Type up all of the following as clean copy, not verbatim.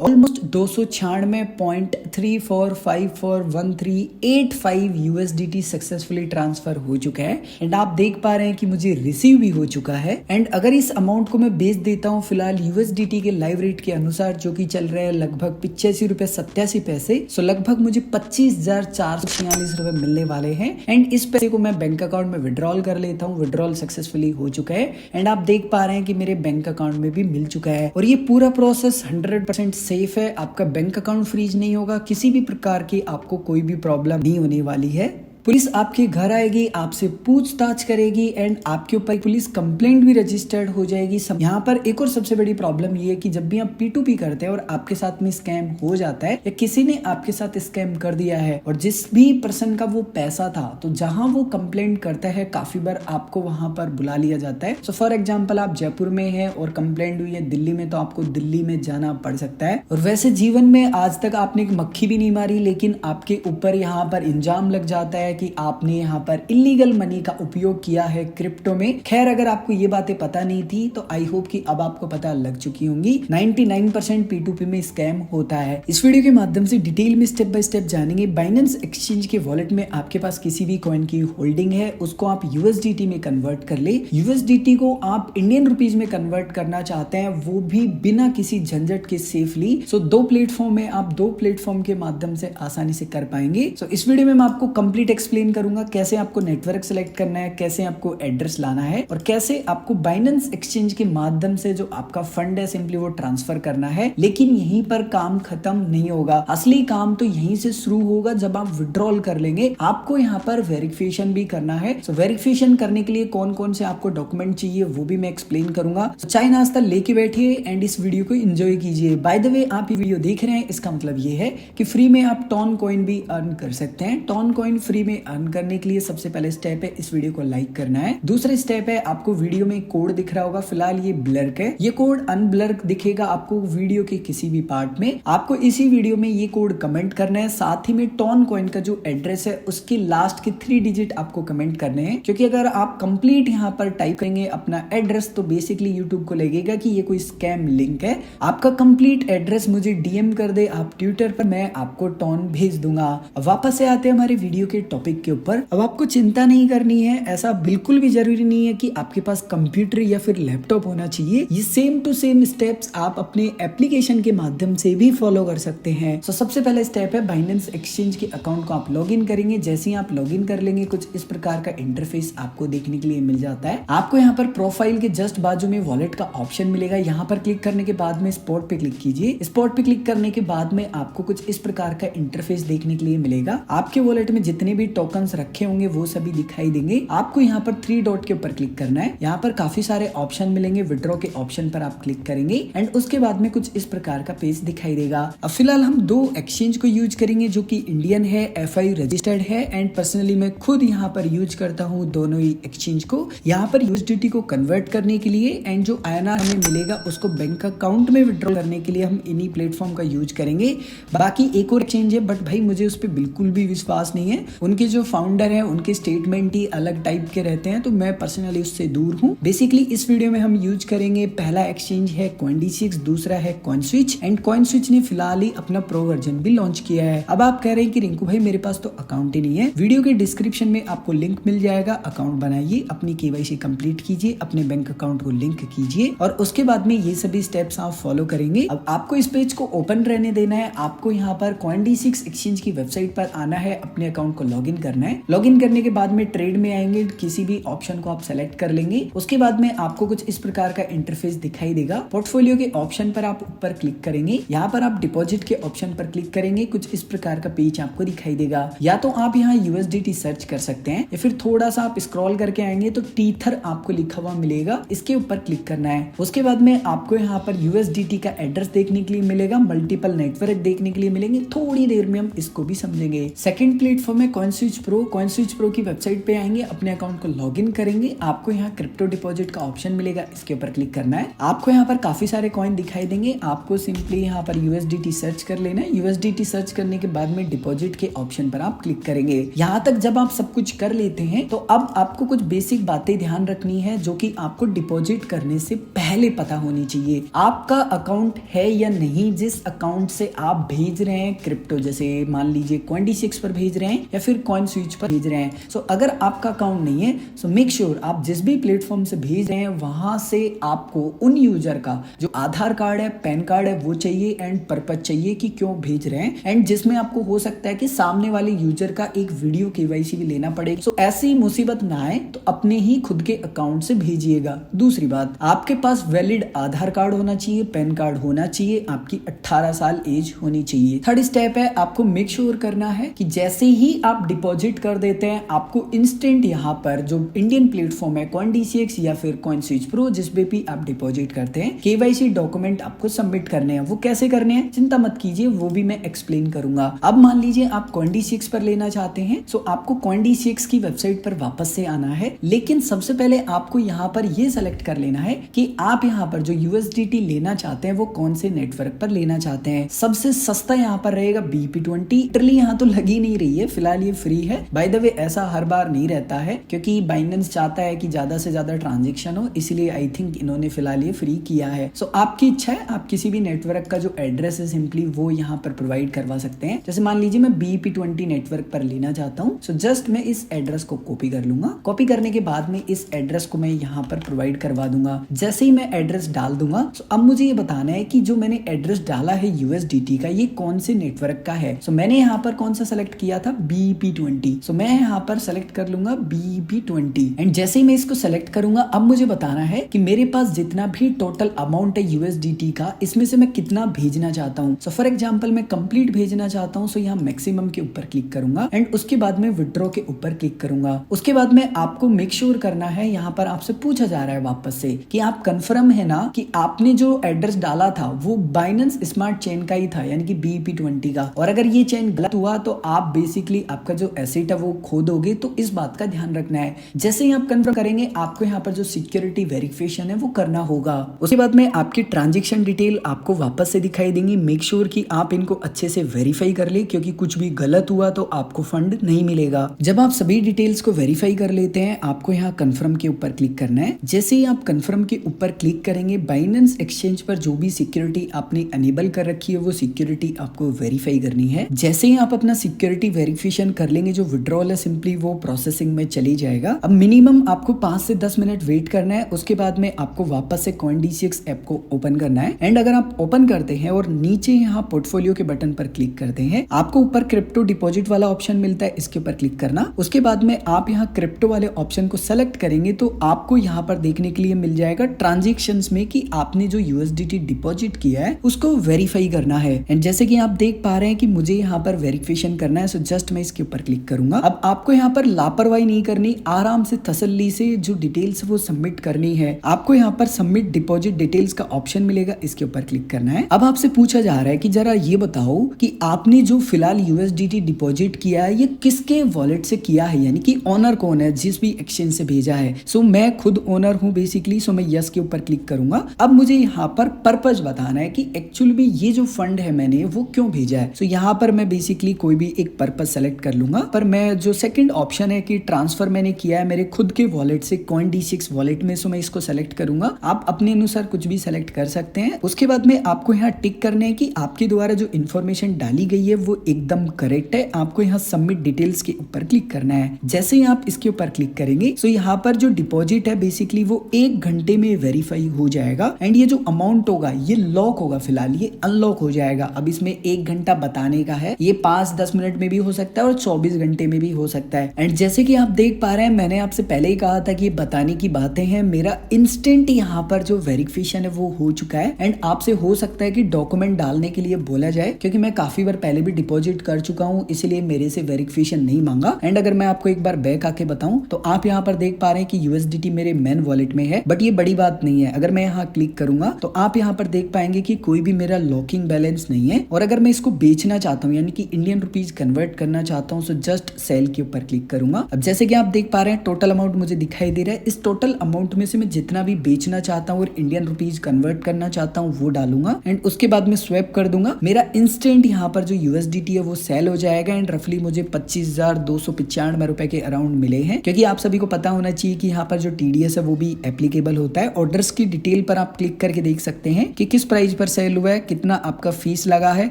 Almost 296.34541385 USDT successfully transfer हो चुका है एंड आप देख पा रहे हैं कि मुझे रिसीव भी हो चुका है। एंड अगर इस अमाउंट को मैं बेच देता हूँ फिलहाल USDT के लाइव रेट के अनुसार जो कि चल रहा है लगभग 85.87 सो लगभग मुझे 25,446 रुपए मिलने वाले हैं। एंड इस पैसे को मैं बैंक अकाउंट में विड्रॉल कर लेता हूँ। विड्रॉल सक्सेसफुली हो चुका है एंड आप देख पा रहे हैं कि मेरे बैंक अकाउंट में भी मिल चुका है और ये पूरा प्रोसेस 100% सेफ है। आपका बैंक अकाउंट फ्रीज नहीं होगा, किसी भी प्रकार की आपको कोई भी प्रॉब्लम नहीं होने वाली है। पुलिस आपके घर आएगी, आपसे पूछताछ करेगी एंड आपके ऊपर पुलिस कंप्लेंट भी रजिस्टर्ड हो जाएगी। यहाँ पर एक और सबसे बड़ी प्रॉब्लम ये है कि जब भी आप P2P करते हैं और आपके साथ में स्कैम हो जाता है या किसी ने आपके साथ स्कैम कर दिया है और जिस भी पर्सन का वो पैसा था तो जहां वो कंप्लेंट करता है काफी बार आपको वहां पर बुला लिया जाता है। सो फॉर एग्जाम्पल आप जयपुर में है और कंप्लेंट हुई है दिल्ली में तो आपको दिल्ली में जाना पड़ सकता है। और वैसे जीवन में आज तक आपने एक मक्खी भी नहीं मारी लेकिन आपके ऊपर यहाँ पर इंजाम लग जाता है कि आपने यहाँ पर इलीगल मनी का उपयोग किया है क्रिप्टो में। खैर अगर आपको ये बातें पता नहीं थी तो आई होप कि अब आपको पता लग चुकी होंगी। 99% P2P में स्कैम होता है। इस वीडियो के माध्यम से डिटेल में स्टेप बाय स्टेप जानेंगे। बाइनेंस एक्सचेंज के वॉलेट में आपके पास किसी भी कॉइन की होल्डिंग है उसको आप USDT में कन्वर्ट कर ले। USDT को आप इंडियन रुपीज में कन्वर्ट करना चाहते हैं वो भी बिना किसी झंझट के सेफली। सो दो प्लेटफॉर्म है, आप दो प्लेटफॉर्म के माध्यम से आसानी से कर पाएंगे। सो इस वीडियो में मैं आपको कंप्लीट एक्सप्लेन करूंगा कैसे आपको नेटवर्क सेलेक्ट करना है, कैसे आपको एड्रेस लाना है और कैसे आपको बाइनेंस एक्सचेंज के माध्यम से जो आपका फंड है सिंपली वो ट्रांसफर करना है। लेकिन यहीं पर काम खत्म नहीं होगा, असली काम तो यहीं से शुरू होगा जब आप विड्रॉल कर लेंगे। आपको यहाँ पर वेरिफिकेशन भी करना है। सो वेरिफिकेशन करने के लिए कौन कौन से आपको डॉक्यूमेंट चाहिए वो भी मैं एक्सप्लेन करूंगा। चाय नाश्ता लेके बैठिए एंड इस वीडियो को एंजॉय कीजिए। बाय द वे आप ये वीडियो देख रहे हैं इसका मतलब ये है कि फ्री में आप टॉन कॉइन भी अर्न कर सकते हैं। टॉन कॉइन फ्री में अर्न करने के लिए सबसे पहले स्टेप है इस वीडियो को लाइक करना है। दूसरा स्टेप है आपको वीडियो में कोड दिख रहा होगा, फिलहाल ये ब्लर है, ये कोड अनब्लर दिखेगा आपको वीडियो के किसी भी पार्ट में। आपको इसी वीडियो में ये कोड कमेंट करना है। साथ ही में टॉन कॉइन का जो एड्रेस है उसके लास्ट के 3 डिजिट आपको कमेंट करने हैं क्योंकि अगर आप कंप्लीट यहाँ पर टाइप करेंगे अपना एड्रेस तो बेसिकली यूट्यूब को लगेगा कि ये कोई स्कैम लिंक है। आपका कंप्लीट एड्रेस मुझे DM कर दे आप ट्विटर पर, मैं आपको टॉन भेज दूंगा। अब वापस से आते हैं हमारे वीडियो के टॉपिक के ऊपर। अब आपको चिंता नहीं करनी है, ऐसा बिल्कुल भी जरूरी नहीं है कि आपके पास कंप्यूटर या फिर लैपटॉप होना चाहिए। ये सेम टू सेम स्टेप्स आप अपने एप्लीकेशन के माध्यम से भी फॉलो कर सकते हैं। तो सबसे पहला स्टेप है बाइनेंस एक्सचेंज के अकाउंट को आप लॉगिन करेंगे। जैसे ही आप लॉगिन कर लेंगे कुछ इस प्रकार का इंटरफेस आपको देखने के लिए मिल जाता है। आपको यहाँ पर प्रोफाइल के जस्ट बाजू में वॉलेट का ऑप्शन मिलेगा। यहाँ पर क्लिक करने के बाद में स्पॉट पे क्लिक कीजिए। स्पॉट पे क्लिक करने के बाद में आपको कुछ इस प्रकार का इंटरफेस देखने के लिए मिलेगा। आपके वॉलेट में जितने भी टोकन्स रखे होंगे वो सभी दिखाई देंगे। आपको यहाँ पर 3 डॉट के ऊपर क्लिक करना है। यहाँ पर काफी सारे ऑप्शन मिलेंगे। विड्रॉ के ऑप्शन पर आप क्लिक करेंगे एंड उसके बाद में कुछ इस प्रकार का पेज दिखाई देगा। अब फिलहाल हम 2 एक्सचेंज को यूज करेंगे जो कि इंडियन है, FI रजिस्टर्ड है एंड पर्सनली मैं खुद यहाँ पर यूज करता हूँ दोनों ही एक्सचेंज को। यहाँ पर USDT को कन्वर्ट करने के लिए एंड जो INR हमें मिलेगा उसको बैंक अकाउंट में विड्रॉ करने के लिए हम इन्हीं प्लेटफॉर्म का यूज करेंगे। बाकी एक और एक्सचेंज है बट भाई मुझे उस पर बिल्कुल भी विश्वास नहीं है। उनके जो फाउंडर है उनके स्टेटमेंट ही अलग टाइप के रहते हैं तो मैं पर्सनली उससे दूर हूँ। बेसिकली इस वीडियो में हम यूज करेंगे, पहला एक्सचेंज है Coin-D6, दूसरा है CoinSwitch एंड CoinSwitch ने फिलहाल ही अपना प्रो वर्जन भी लॉन्च किया है। अब आप कह रहे हैं कि रिंकू भाई मेरे पास तो अकाउंट ही नहीं है। वीडियो के डिस्क्रिप्शन में आपको लिंक मिल जाएगा, अकाउंट बनाइए, अपनी KYC कंप्लीट कीजिए, अपने बैंक अकाउंट को लिंक कीजिए और उसके बाद में ये सभी स्टेप्स आप फॉलो करेंगे। अब आपको इस पेज को ओपन रहने देना है। आपको यहाँ पर Coin-D6 एक्सचेंज की वेबसाइट पर आना है, अपने अकाउंट को लॉगिन करना है। लॉगिन करने के बाद में ट्रेड में आएंगे, किसी भी ऑप्शन को आप सेलेक्ट कर लेंगे। उसके बाद में आपको कुछ इस प्रकार का इंटरफेस दिखाई देगा। पोर्टफोलियो के ऑप्शन पर आप ऊपर क्लिक करेंगे। यहाँ पर आप डिपॉजिट के ऑप्शन पर क्लिक करेंगे, कुछ इस प्रकार का पेज आपको दिखाई देगा। या तो आप यहाँ USDT सर्च कर सकते हैं या फिर थोड़ा सा आप स्क्रॉल करके आएंगे तो टीथर आपको लिखा हुआ मिलेगा, इसके ऊपर क्लिक करना है। उसके बाद में आपको यहाँ पर USDT का एड्रेस देखने के लिए मिलेगा, मल्टीपल नेटवर्क देखने के लिए मिलेंगे। थोड़ी देर में हम इसको भी समझेंगे। सेकंड प्लेटफॉर्म है CoinSwitch Pro। CoinSwitch Pro की वेबसाइट पे आएंगे, अपने अकाउंट को लॉगिन करेंगे। आपको यहाँ क्रिप्टो डिपॉजिट का ऑप्शन मिलेगा, इसके ऊपर क्लिक करना है। आपको यहाँ पर काफी सारे कॉइन दिखाई देंगे। आपको सिंपली यहाँ पर USDT सर्च कर लेना है। USDT सर्च करने के बाद में डिपॉजिट के ऑप्शन पर आप क्लिक करेंगे। यहाँ तक जब आप सब कुछ कर लेते हैं तो अब आपको कुछ बेसिक बातें ध्यान रखनी है जो कि आपको डिपॉजिट करने से पहले पहले पता होनी चाहिए। आपका अकाउंट है या नहीं जिस अकाउंट से आप भेज रहे हैं क्रिप्टो, जैसे मान लीजिए Coin26 पर भेज रहे हैं या फिर CoinSwitch पर भेज रहे हैं। सो अगर आपका अकाउंट नहीं है सो मेक श्योर आप जिस भी प्लेटफॉर्म से भेज रहे हैं वहां से आपको उन यूजर का जो आधार कार्ड है, पैन कार्ड है वो चाहिए एंड पर्पज चाहिए कि क्यों भेज रहे हैं, एंड जिसमें आपको हो सकता है कि सामने वाले यूजर का एक वीडियो केवाईसी भी लेना पड़ेगा। सो ऐसी मुसीबत ना आए तो अपने ही खुद के अकाउंट से भेजिएगा। दूसरी बात, आपके पास वैलिड आधार कार्ड होना चाहिए, पैन कार्ड होना चाहिए, आपकी 18 साल एज होनी चाहिए। थर्ड स्टेप है आपको मेक श्योर करना है कि जैसे ही आप डिपॉजिट कर देते हैं आपको इंस्टेंट यहाँ पर जो इंडियन प्लेटफॉर्म है Coin26 या फिर CoinSwitch Pro जिस पे भी आप डिपॉजिट करते हैं केवाईसी डॉक्यूमेंट आपको सबमिट करने हैं। वो कैसे करने हैं चिंता मत कीजिए, वो भी मैं एक्सप्लेन करूंगा। अब मान लीजिए आप Coin26 पर लेना चाहते हैं सो आपको Coin26 की वेबसाइट पर वापस से आना है, लेकिन सबसे पहले आपको यहाँ पर ये सेलेक्ट कर लेना है कि आप यहाँ पर जो USDT लेना चाहते हैं वो कौन से नेटवर्क पर लेना चाहते हैं। सबसे सस्ता यहाँ पर रहेगा BP20। लिटरली यहाँ तो लगी नहीं रही है, फिलहाल ये फ्री है। बाय द वे ऐसा हर बार नहीं रहता है क्योंकि बाइनेंस चाहता है कि ज्यादा से ज्यादा ट्रांजेक्शन हो, इसलिए आई थिंक इन्होंने फिलहाल ये फ्री किया है। सो आपकी इच्छा है, आप किसी भी नेटवर्क का जो एड्रेस है सिंपली वो यहाँ पर प्रोवाइड करवा सकते हैं। जैसे मान लीजिए मैं BP20 नेटवर्क पर लेना चाहता हूँ, सो जस्ट मैं इस एड्रेस को कॉपी कर लूंगा। कॉपी करने के बाद में इस एड्रेस को मैं यहाँ पर प्रोवाइड करवा दूंगा। जैसे ही मैं एड्रेस डाल दूंगा सो अब मुझे ये बताना है कि जो मैंने एड्रेस डाला है USDT का ये कौन से नेटवर्क का है। सो मैंने यहाँ पर कौन सा सेलेक्ट किया था BP20, सो मैं यहाँ पर सेलेक्ट कर लूंगा BP20 एंड जैसे ही मैं इसको सेलेक्ट करूंगा अब मुझे बताना है कि मेरे पास जितना भी टोटल अमाउंट है USDT का इसमें से मैं कितना भेजना चाहता हूँ। सो फॉर एग्जांपल मैं कंप्लीट भेजना चाहता हूँ, सो यहाँ मैक्सिमम के ऊपर क्लिक करूंगा एंड उसके बाद में विड्रॉ के ऊपर क्लिक करूंगा। उसके बाद में आपको मेक श्योर करना है, यहाँ पर आपसे पूछा जा रहा है वापस से कि आप कंफर्म है ना कि आपने जो एड्रेस डाला था वो बाइनेंस स्मार्ट चेन का ही था यानी कि BP20 का, और अगर ये चेन गलत हुआ तो आप बेसिकली आपका जो एसेट है वो खो दोगे। तो इस बात का ध्यान रखना है। जैसे ही आप कंफर्म करेंगे आपको यहाँ पर जो सिक्योरिटी वेरिफिकेशन है वो करना होगा। उसके बाद में आपकी ट्रांजेक्शन डिटेल आपको वापस से दिखाई देंगी। मेक श्योर कि आप इनको अच्छे से वेरीफाई कर ले क्योंकि कुछ भी गलत हुआ तो आपको फंड नहीं मिलेगा। जब आप सभी डिटेल्स को वेरीफाई कर लेते हैं आपको यहाँ कंफर्म के ऊपर क्लिक करना है। जैसे ही आप कंफर्म के ऊपर क्लिक करेंगे बाइनेंस एक्सचेंज पर जो भी सिक्योरिटी आपने अनेबल कर रखी है वो सिक्योरिटी आपको वेरीफाई करनी है। जैसे ही आप अपना सिक्योरिटी वेरिफिकेशन कर लेंगे जो विड्रॉल है सिंपली वो प्रोसेसिंग में चली जाएगा। अब मिनिमम आपको 5 से 10 मिनट वेट करना है। उसके बाद में आपको वापस से Coin26 ऐप को ओपन करना है एंड अगर आप ओपन करते हैं और नीचे यहाँ पोर्टफोलियो के बटन पर क्लिक करते हैं आपको ऊपर क्रिप्टो डिपॉजिट वाला ऑप्शन मिलता है, इसके ऊपर क्लिक करना। उसके बाद में आप यहाँ क्रिप्टो वाले ऑप्शन को सेलेक्ट करेंगे तो आपको यहाँ पर देखने के लिए मिल जाएगा ट्रांजेक्शंस में कि आपने जो USDT डिपॉजिट किया है उसको वेरीफाई करना है। एंड जैसे कि आप देख पा रहे हैं कि मुझे यहाँ पर वेरिफिकेशन करना है, सो जस्ट मैं इसके ऊपर क्लिक करूंगा। अब आपको यहाँ पर लापरवाही नहीं करनी, आराम से तसल्ली से जो डिटेल्स वो सबमिट करनी है। आपको यहाँ पर सबमिट डिपॉजिट डिटेल्स का ऑप्शन मिलेगा, इसके ऊपर क्लिक करना है। अब आपसे पूछा जा रहा है कि जरा ये बताओ कि आपने जो फिलहाल USDT डिपॉजिट किया है ये किसके वॉलेट से किया है, यानी कि ओनर कौन है जिस भी एक्सचेंज से भेजा है। सो मैं खुद ओनर हूँ बेसिकली, सो मैं यस के ऊपर क्लिक करूंगा। अब मुझे यहाँ पर पर्पज बताना है कि एक्चुअली में ये जो फंड है मैंने वो क्यों भेजा है। सो यहाँ पर मैं बेसिकली कोई भी एक पर्पज सेलेक्ट कर लूंगा, पर मैं जो सेकंड ऑप्शन है कि ट्रांसफर मैंने किया है मेरे खुद के वॉलेट से Coin26 वॉलेट में, सो मैं इसको सेलेक्ट करूंगा। आप अपने अनुसार कुछ भी सेलेक्ट कर सकते हैं। उसके बाद में आपको यहाँ टिक करना है कि आपके द्वारा जो इन्फॉर्मेशन डाली गई है वो एकदम करेक्ट है। आपको यहाँ सबमिट डिटेल्स के ऊपर क्लिक करना है। जैसे ही आप इसके ऊपर क्लिक करेंगे सो यहाँ पर जो डिपॉजिट है बेसिकली वो 1 घंटे में वेरीफाई हो जाएगा एंड ये जो अमाउंट होगा ये लॉक होगा, फिलहाल ये अनलॉक हो जाएगा। अब इसमें 1 घंटा बताने का है, ये 5-10 मिनट में भी हो सकता है और 24 घंटे में भी हो सकता है। एंड जैसे कि आप देख पा रहे हैं मैंने आपसे पहले ही कहा था कि ये बताने की बातें हैं, मेरा इंस्टेंट यहाँ पर जो वेरिफिकेशन है वो हो चुका है एंड आपसे हो सकता है कि डॉक्यूमेंट डालने के लिए बोला जाए क्योंकि मैं काफी बार पहले भी डिपॉजिट कर चुका हूँ इसलिए मेरे से वेरिफिकेशन नहीं मांगा। एंड अगर मैं आपको एक बार बैक आके बताऊं तो आप यहाँ पर देख पा रहे हैं कि USDT मेरे मेन वॉलेट में है, बट ये बड़ी बात नहीं है। अगर मैं यहाँ क्लिक करूंगा तो आप यहाँ पर देख पाएंगे कि कोई भी मेरा लॉकिंग बैलेंस नहीं है। और अगर मैं इसको बेचना चाहता हूँ यानी कि इंडियन रुपीज कन्वर्ट करना चाहता हूँ तो जस्ट सेल के ऊपर क्लिक करूंगा। अब जैसे कि आप देख पा रहे हैं टोटल अमाउंट मुझे दिखाई दे रहा है। इस टोटल अमाउंट में से मैं जितना भी बेचना चाहता हूँ और इंडियन रुपीज कन्वर्ट करना चाहता हूँ वो डालूंगा एंड उसके बाद में स्वैप कर दूंगा। मेरा इंस्टेंट यहाँ पर जो USDT है वो सेल हो जाएगा एंड रफली मुझे 25,295 रुपए के अराउंड मिले हैं। क्योंकि आप सभी को पता होना चाहिए कि यहाँ पर जो TDS है वो भी एप्लीकेबल होता है। ऑर्डर शेयर्स की डिटेल पर आप क्लिक करके देख सकते हैं कि किस प्राइस पर सेल हुआ है, कितना आपका फीस लगा है,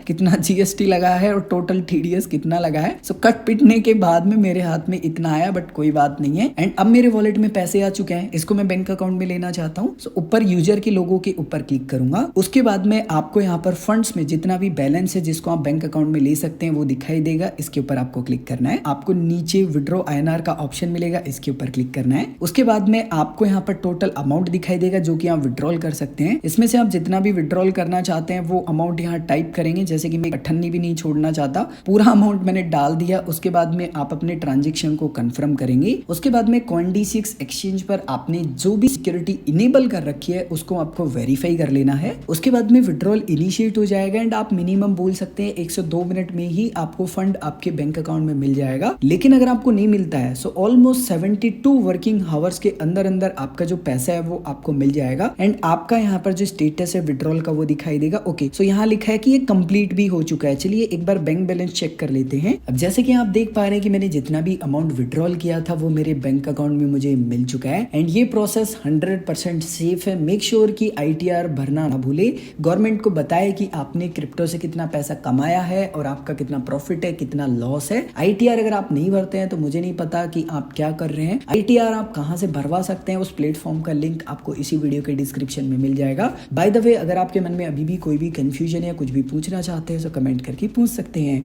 कितना जीएसटी लगा है और टोटल टीडीएस कितना लगा है। सो कट पिटने के बाद में मेरे हाथ में इतना आया, बट कोई बात नहीं है। एंड अब मेरे वॉलेट में पैसे आ चुके हैं, इसको मैं बैंक अकाउंट में लेना चाहता हूँ। सो ऊपर यूजर के लोगों के ऊपर क्लिक करूंगा। उसके बाद में आपको यहाँ पर फंड्स में जितना भी बैलेंस है जिसको आप बैंक अकाउंट में ले सकते हैं वो दिखाई देगा, इसके ऊपर आपको क्लिक करना है। आपको नीचे विड्रॉ INR का ऑप्शन मिलेगा, इसके ऊपर क्लिक करना है। उसके बाद में आपको यहाँ पर टोटल अमाउंट दिखाई देगा जो कि आप विड्रॉल कर सकते हैं। इसमें से आप जितना भी विड्रॉल करना चाहते हैं वो अमाउंट यहाँ टाइप करेंगे। जैसे कि मैं 98 भी नहीं छोड़ना चाहता, पूरा अमाउंट मैंने डाल दिया। उसके बाद में आप अपने ट्रांजेक्शन को कंफर्म करेंगे। उसके बाद में CoinDCX एक्सचेंज पर आपने जो भी सिक्योरिटी इनेबल कर रखी है उसको आपको वेरीफाई कर लेना है। उसके बाद में विड्रॉल इनिशिएट हो जाएगा एंड आप मिनिमम बोल सकते हैं 1 से 2 मिनट में ही आपको फंड आपके बैंक अकाउंट में मिल जाएगा। लेकिन अगर आपको नहीं मिलता है सो ऑलमोस्ट 72 वर्किंग आवर्स के अंदर अंदर आपका जो पैसा है वो आपको मिल जाएगा। एंड आपका यहाँ पर जो स्टेटस है विड्रॉल का वो दिखाई देगा। ओके, सो यहाँ लिखा है कि ये कंप्लीट भी हो चुका है। चलिए एक बार बैंक बैलेंस चेक कर लेते हैं। अब जैसे कि आप देख पा रहे हैं कि मैंने जितना भी अमाउंट विड्रॉल किया था वो मेरे बैंक अकाउंट में मुझे मिल चुका है। एंड ये प्रोसेस 100% सेफ है। मेक श्योर कि ITR भरना ना भूले। गवर्नमेंट को बताए कि आपने क्रिप्टो से कितना पैसा कमाया है और आपका कितना प्रॉफिट है, कितना लॉस है। ITR अगर आप नहीं भरते हैं तो मुझे नहीं पता कि आप क्या कर रहे हैं। ITR आप कहां से भरवा सकते हैं उस प्लेटफॉर्म का लिंक आपको इसी वीडियो के डिस्क्रिप्शन में मिल जाएगा। बाय द वे, अगर आपके मन में अभी भी कोई भी कंफ्यूजन या कुछ भी पूछना चाहते हैं तो कमेंट करके पूछ सकते हैं।